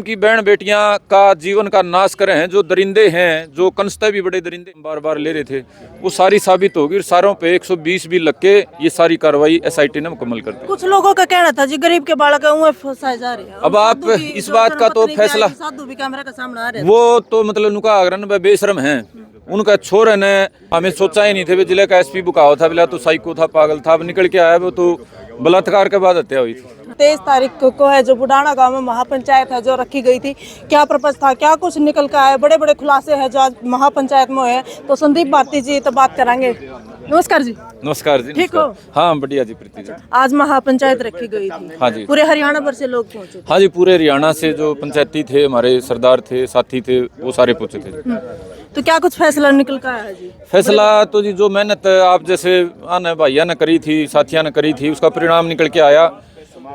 की बहन बेटियां का जीवन का नाश करे हैं, जो दरिंदे हैं, जो कंस्ते भी बड़े दरिंदे बार बार ले रहे थे, वो सारी साबित होगी। सारों पे 120 भी लग के ये सारी कार्रवाई एसआईटी ने मुकम्मल कर दी। कुछ लोगों का कहना था जी गरीब के बालक फंसाए जा रहे हैं। अब आप इस बात का तो फैसला, साधु भी कैमरा का सामने आ रहे हैं। वो तो मतलब उनका आग्रहण बेशरम है। उनका छोर ने हमें सोचा ही नहीं थे। जिले का एसपी बुकाओ था, बिला तो साइको था, पागल था। अब निकल के आया वो तो बलात्कार के बाद हत्या हुई थी। 23 तारीख को है जो बुढ़ाना गांव में महापंचायत है जो रखी गई थी, क्या पर्पज था, क्या कुछ निकल कर आए, बड़े बड़े खुलासे हैं जो आज महापंचायत में है। तो संदीप भारती जी तो बात कराएंगे। नमस्कार जी। नमस्कार जी। ठीक हो? हाँ बढ़िया जी, प्रीति जी। आज महापंचायत रखी गई थी। हाँ जी। पूरे हरियाणा भर से लोग पहुंचे थे। हाँ जी, पूरे हरियाणा से जो पंचायती थे, हमारे सरदार थे, साथी थे, वो सारे पहुंचे थे। तो क्या कुछ फैसला निकल कर आया जी? फैसला तो जी जो मेहनत आप जैसे आने भाइया ने करी थी, साथिया ने करी थी, उसका परिणाम निकल के आया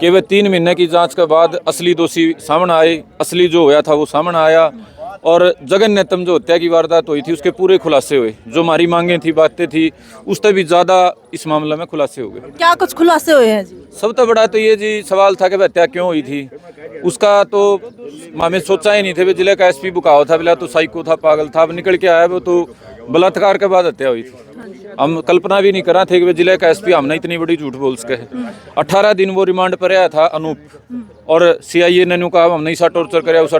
कि वे 3 महीने की जांच के बाद असली दोषी सामने आए। असली जो होया था वो सामने आया और जघन्यतम जो हत्या की वारदात हुई थी उसके पूरे खुलासे हुए। जो हमारी मांगे थी, बातें थी, उससे भी ज्यादा इस मामले में खुलासे हो गए। क्या कुछ खुलासे हुए हैं जी? सबसे बड़ा तो ये जी सवाल था कि हत्या क्यों हुई थी, उसका तो हमें सोचा ही नहीं थे। जिले का एसपी बुकाओ था, बिला तो साइको था, पागल था। अब निकल के आया वो तो बलात्कार के बाद हत्या हुई थी। हम कल्पना भी नहीं करा थे कि जिले का एसपी हमने इतनी बड़ी झूठ बोल सके। 18 दिन वो रिमांड पर आया था अनूप, और सीआईए ने कहा हमने ऐसा टॉर्चर कराया, उसा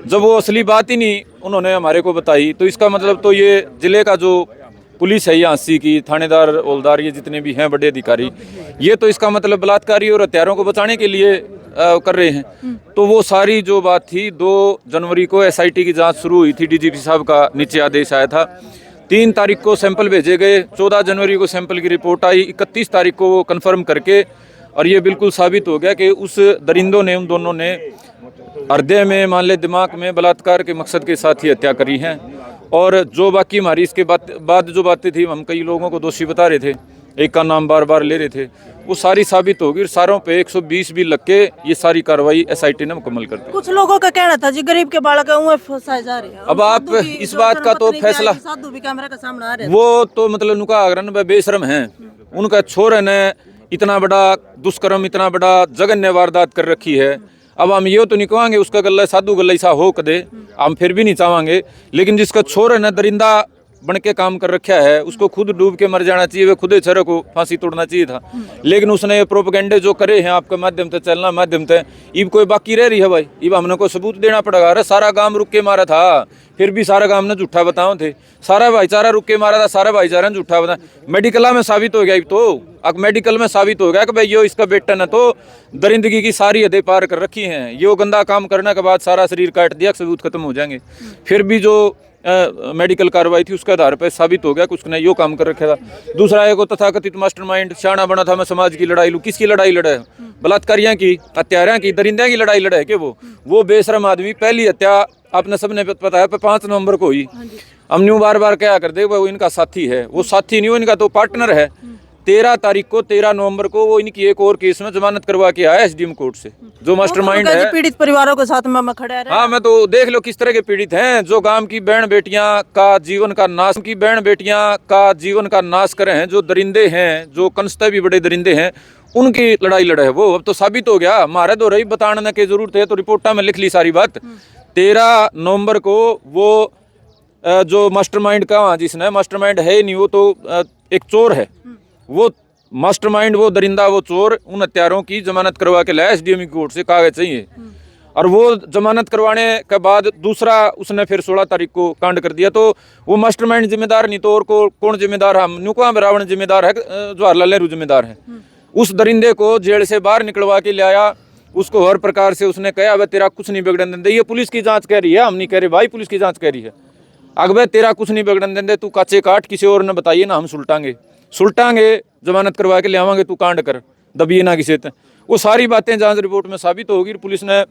जब वो असली बात ही नहीं उन्होंने हमारे को बताई, तो इसका मतलब तो ये जिले का जो पुलिस है, यहाँ की थानेदार, हवलदार, ये जितने भी हैं बड़े अधिकारी, ये तो इसका मतलब बलात्कारी और हत्यारों को बचाने के लिए कर रहे हैं। तो वो सारी जो बात थी, 2 जनवरी को एसआईटी की जांच शुरू हुई थी। डीजीपी साहब का नीचे आदेश आया था। 3 तारीख को सैंपल भेजे गए, 14 जनवरी को सैंपल की रिपोर्ट आई, 31 तारीख को वो कन्फर्म करके, और ये बिल्कुल साबित हो गया कि उस दरिंदों ने, उन दोनों ने हृदय में, मान ले दिमाग में बलात्कार के मकसद के साथ ही हत्या करी है। और जो बाकी हमारी इसके बाद जो बातें थी, हम कई लोगों को दोषी बता रहे थे, एक का नाम बार बार ले रहे थे, वो सारी साबित होगी। सारों पे 120 भी लग के ये सारी कार्रवाई एसआईटी ने मुकम्मल कर दी। कुछ लोगों का कहना था जी गरीब के बालक फंसाए जा रहे हैं। अब आप इस बात का तो फैसला, साधु भी कैमरा का सामने आ रहे हैं। वो तो मतलब उनका आग्रहण बेशरम है। उनका छोर ने इतना बड़ा दुष्कर्म, इतना बड़ा जघन्य वारदात कर रखी है। अब हम ये तो नहीं कहेंगे उसका गला साधु गला ऐसा हो कदे, हम फिर भी नहीं चाहेंगे। लेकिन जिसका छोर है ना दरिंदा बन के काम कर रखा है, उसको खुद डूब के मर जाना चाहिए, वे खुद छरे को फांसी तोड़ना चाहिए था। लेकिन उसने ये प्रोपेगेंडे जो करे हैं आपके माध्यम से, चलना माध्यम से, इब कोई बाकी रह रही है भाई? इब हमने को सबूत देना पड़ेगा। अरे सारा गांव रुक के मारा था, फिर भी सारा गांव ने झूठा बताओ थे। सारा भाईचारा रुक के मारा था, सारा भाईचारा ने झूठा बताया। मेडिकल में साबित हो गया। तो अब मेडिकल में साबित हो गया कि भाई यो इसका बेटा ने तो दरिंदगी की सारी हदें पार कर रखी हैं। यो गंदा काम करने के बाद सारा शरीर काट दिया, सबूत खत्म हो जाएंगे। फिर भी जो मेडिकल कार्रवाई थी उसके आधार पर साबित हो गया कि उसने यो काम कर रखा था। दूसरा एक तथाकथित मास्टरमाइंड शाना बना था, मैं समाज की लड़ाई लूँ। किसकी लड़ाई लड़ा है? बलात्कारियां की, हत्यारियां की, दरिंदियां की लड़ाई लड़ा है कि वो बेशरम आदमी। पहली हत्या आपने सबने पता है 5 नवंबर को हुई। हम न्यू बार बार क्या कर दे, वो इनका साथी है। वो साथी नहीं, वो इनका तो पार्टनर है। 13 तारीख को, 13 नवंबर को वो इनकी एक और केस में जमानत करवा के आया एसडीएम कोर्ट से। जो मास्टरमाइंड है, पीड़ित परिवारों के साथ में खड़ा है। हाँ, मैं तो देख लो किस तरह के पीड़ित हैं, जो गांव की बहन बेटियां का जीवन का नाश, की बहन बेटियां का जीवन का नाश करे हैं, जो दरिंदे हैं, जो कंस्ते भी बड़े दरिंदे हैं, उनकी लड़ाई लड़ा है वो। अब तो साबित हो गया। हमारे दो रही बताने की जरूरत है, तो रिपोर्टा में लिख ली सारी बात। 13 नवंबर को वो जो मास्टरमाइंड का, वहाँ जिसने मास्टरमाइंड है नहीं, वो तो एक चोर है। वो मास्टरमाइंड, वो दरिंदा, वो चोर, उन हत्यारों की जमानत करवा के लाया एसडीएम कोर्ट से, कागज चाहिए। और वो जमानत करवाने के बाद दूसरा उसने फिर 16 तारीख को कांड कर दिया। तो वो मास्टरमाइंड जिम्मेदार नहीं तो और को कौन जिम्मेदार? हम नुका रावण जिम्मेदार है, जवाहरलाल नेहरू जिम्मेदार है। उस दरिंदे को जेल से बाहर निकलवा के लाया। उसको हर प्रकार से उसने कहा वह तेरा कुछ नहीं बिगड़न देंगे। ये पुलिस की जांच कह रही है, हम नहीं कह रहे भाई, पुलिस की जांच कह रही है। अगर तेरा कुछ नहीं बिगड़न देंगे, तू काचे काट, किसी और ने बताइए ना, हम सुलटांगे, जमानत करवा के ले आवांगे, तू कांड कर, दबिए ना किसी से। वो सारी बातें जांच रिपोर्ट में साबित होगी। पुलिस ने,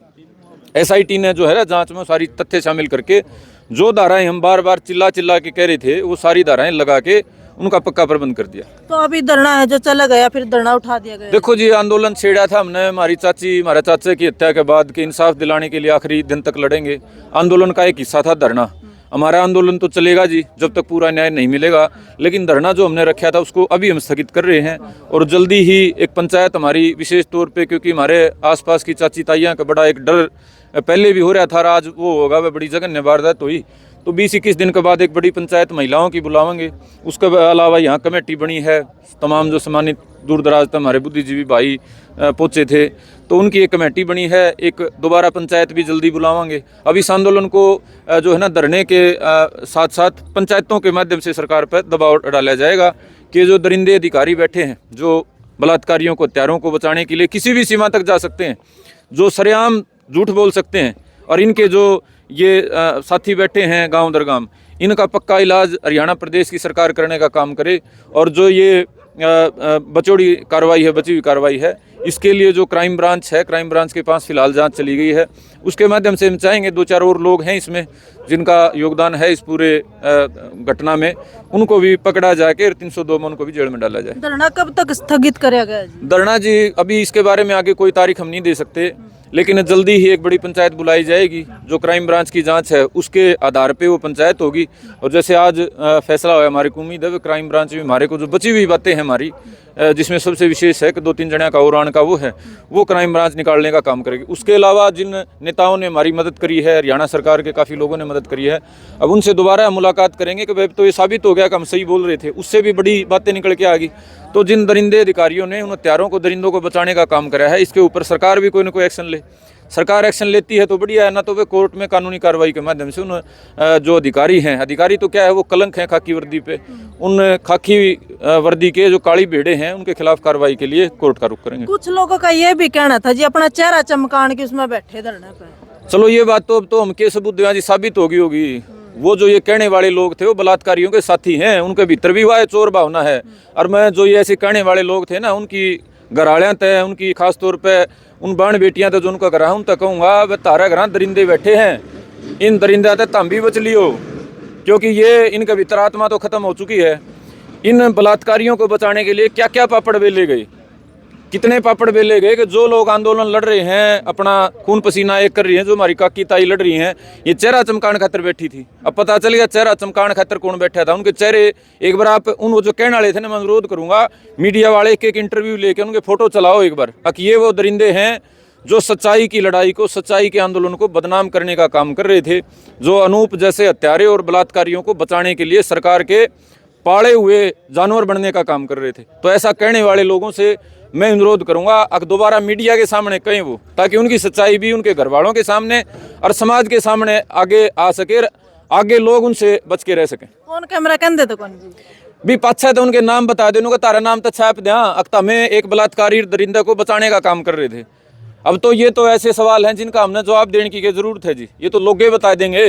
एसआईटी ने जो है जांच में सारी तथ्य शामिल करके, जो धाराएं हम बार बार चिल्ला के कह रहे थे, वो सारी धाराएं लगा के उनका पक्का प्रबंध कर दिया। तो अभी धरना है जो चला गया, फिर धरना उठा दिया गया। देखो जी, आंदोलन छेड़ा था हमने। हमारी हमारे चाचे की हत्या के बाद के इंसाफ दिलाने के लिए आखिरी दिन तक लड़ेंगे। आंदोलन का एक हिस्सा था धरना। हमारा आंदोलन तो चलेगा जी जब तक पूरा न्याय नहीं मिलेगा, लेकिन धरना जो हमने रखा था उसको अभी हम स्थगित कर रहे हैं। और जल्दी ही एक पंचायत हमारी विशेष तौर पे, क्योंकि हमारे आसपास की चाची ताइयाँ का बड़ा एक डर पहले भी हो रहा था, आज वो होगा, वह बड़ी जघन्य वारदात हुई, तो 20-21 दिन के बाद एक बड़ी पंचायत महिलाओं की बुलावेंगे। उसके अलावा यहाँ कमेटी बनी है, तमाम जो सम्मानित दूर दराज तक हमारे बुद्धिजीवी भाई पहुँचे थे, तो उनकी एक कमेटी बनी है। एक दोबारा पंचायत भी जल्दी बुलावांगे। अब इस आंदोलन को जो है ना धरने के साथ साथ पंचायतों के माध्यम से सरकार पर दबाव डाला जाएगा कि जो दरिंदे अधिकारी बैठे हैं, जो बलात्कारियों को, हत्यारों को बचाने के लिए किसी भी सीमा तक जा सकते हैं, जो सरेआम झूठ बोल सकते हैं, और इनके जो ये साथी बैठे हैं गांव दर गांव, इनका पक्का इलाज हरियाणा प्रदेश की सरकार करने का काम करे। और जो ये बचौड़ी कार्रवाई है, बची हुई कार्रवाई है, इसके लिए जो क्राइम ब्रांच है, क्राइम ब्रांच के पास फिलहाल जांच चली गई है, उसके माध्यम से हम चाहेंगे 2-4 और लोग हैं इसमें जिनका योगदान है इस पूरे घटना में, उनको भी पकड़ा जाके 302 में उनको भी जेल में डाला जाए। धरना कब तक स्थगित करेगा जी? धरना जी अभी इसके बारे में आगे कोई तारीख हम नहीं दे सकते, लेकिन जल्दी ही एक बड़ी पंचायत बुलाई जाएगी। जो क्राइम ब्रांच की जांच है उसके आधार पे वो पंचायत होगी। और जैसे आज फैसला हुआ, हमारी को उम्मीद है क्राइम ब्रांच में हमारे को जो बची हुई बातें हैं हमारी, जिसमें सबसे विशेष है कि 2-3 जने का उड़ान का वो है, वो क्राइम ब्रांच निकालने का काम करेगी। उसके अलावा जिन नेताओं ने हमारी मदद करी है, हरियाणा सरकार के काफ़ी लोगों ने मदद करी है, अब उनसे दोबारा मुलाकात करेंगे कि भाई तो ये साबित हो गया कि हम सही बोल रहे थे, उससे भी बड़ी बातें निकल के आ गई। तो जिन दरिंदे अधिकारियों ने उन हत्यारों को, दरिंदों को बचाने का काम करा है, इसके ऊपर सरकार भी कोई ना कोई एक्शन ले। सरकार एक्शन लेती है तो बढ़िया है, ना तो वे कोर्ट में कानूनी कार्रवाई के माध्यम से उन जो अधिकारी हैं, अधिकारी तो क्या है, वो कलंक हैं खाकी वर्दी पे, उन खाकी वर्दी के जो काली भेड़े हैं उनके खिलाफ कार्रवाई के लिए कोर्ट का रुख करेंगे। कुछ लोगों का ये भी कहना था जी अपना चेहरा चमकान के उसमें बैठे धरने पे। चलो ये बात तो अब तो हम के सबूत दें जी साबित होगी। वो जो ये कहने वाले लोग थे वो बलात्कारियों के साथी हैं, उनके भीतर भी वह चोर भावना है। और मैं जो ये ऐसे कहने वाले लोग थे ना, उनकी घरालियाँ तय, उनकी खास तौर पे उन बाण बेटियां तो जो उनका घर हूँ तक कहूँगा वह तारा घर दरिंदे बैठे हैं, इन दरिंदा तक तम भी बच लियो, क्योंकि ये इनका भीतर आत्मा तो खत्म हो चुकी है। इन बलात्कारियों को बचाने के लिए क्या क्या पापड़ बेले गए, कितने पापड़ बेले गए कि जो लोग आंदोलन लड़ रहे हैं, अपना खून पसीना एक कर रही हैं, जो हमारी काकी ताई लड़ रही हैं, ये चेहरा चमकान खातर बैठी थी। अब पता चल गया चेहरा चमकान खातर कौन बैठा था। उनके चेहरे एक बार आप उन वो जो कहने वाले थे ना, मैं अनुरोध करूंगा मीडिया वाले एक इंटरव्यू लेके उनके फोटो चलाओ एक बार, कि ये वो दरिंदे हैं जो सच्चाई की लड़ाई को, सच्चाई के आंदोलन को बदनाम करने का काम कर रहे थे, जो अनूप जैसे हत्यारे और बलात्कारियों को बचाने के लिए सरकार के पाले हुए जानवर बनने का काम कर रहे थे। तो ऐसा कहने वाले लोगों से मैं अनुरोध करूंगा अब दोबारा मीडिया के सामने कहें वो, ताकि उनकी सच्चाई भी उनके घर वालों के सामने और समाज के सामने आगे आ सके, आगे लोग उनसे बच के रह सकें। कौन कैमरा कहते तो कौन जी भी पाछा तो उनके नाम बता देने का, तारा नाम तो छाप दिया, अक्ता में एक बलात्कारी दरिंदा को बचाने का काम कर रहे थे। अब तो ये तो ऐसे सवाल हैं जिनका हमने जवाब देने की जरूरत है जी, ये तो लोग बता देंगे।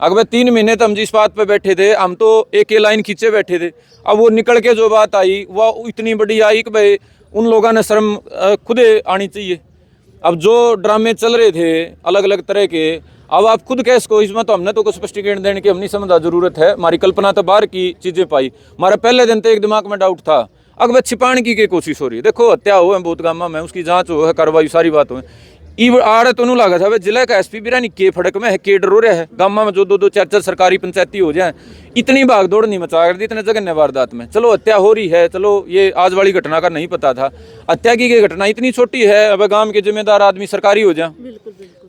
अगर 3 महीने तो हम जिस बात पे बैठे थे, हम तो एक लाइन खींचे बैठे थे, अब वो निकल के जो बात आई वह इतनी बड़ी आई कि भाई उन लोगों ने शर्म खुद आनी चाहिए। अब जो ड्रामे चल रहे थे अलग अलग तरह के, अब आप खुद कैसे को, इसमें तो हमने तो कुछ स्पष्टीकरण देने की हम नहीं समझा जरूरत है, हमारी कल्पना तो बाहर की चीज़ें पाई। हमारा पहले दिन तो एक दिमाग में डाउट था, अब वह छिपाने की कोशिश हो रही है। देखो हत्या हो है बहुत गामा में, उसकी जांच हो है, कार्रवाई सारी बात हो आड़ तो नहीं लगा था जिला का एसपी भी नहीं के फड़क में है, के डर हो रहा है गामा में जो 2-4 सरकारी पंचायती हो जाए, इतनी भाग दौड़ नहीं मचा कर दी इतने जघन्य वारदात में। चलो हत्या हो रही है, चलो ये आज वाली घटना का नहीं पता था, हत्या की घटना इतनी छोटी है, अब गांव के जिम्मेदार आदमी सरकारी हो जाए,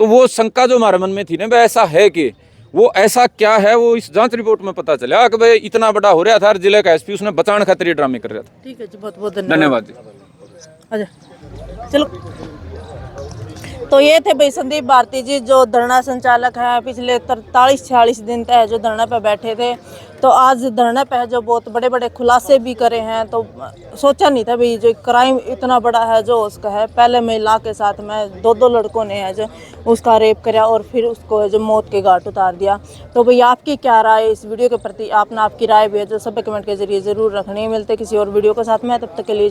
तो वो शंका जो हमारे मन में थी ना वह ऐसा है कि वो ऐसा क्या है, वो इस जांच रिपोर्ट में पता चला कि भाई इतना बड़ा हो रहा था, जिले का एसपी उसने बचाने खातिर ये ड्रामे कर रहा था। ठीक है जी, बहुत बहुत धन्यवाद जी। अच्छा चलो, तो ये थे भाई संदीप भारती जी जो धरना संचालक हैं, पिछले 43-46 दिन तक जो धरना पे बैठे थे। तो आज धरना पे जो बहुत बड़े बड़े खुलासे भी करे हैं, तो सोचा नहीं था भाई जो क्राइम इतना बड़ा है जो उसका है। पहले महिला के साथ में 2 लड़कों ने है जो उसका रेप कराया और फिर उसको है जो मौत के घाट उतार दिया। तो भाई आपकी क्या राय इस वीडियो के प्रति, आपने आपकी राय भी है जो सब कमेंट के जरिए ज़रूर रखनी। मिलते किसी और वीडियो के साथ में, तब तक के लिए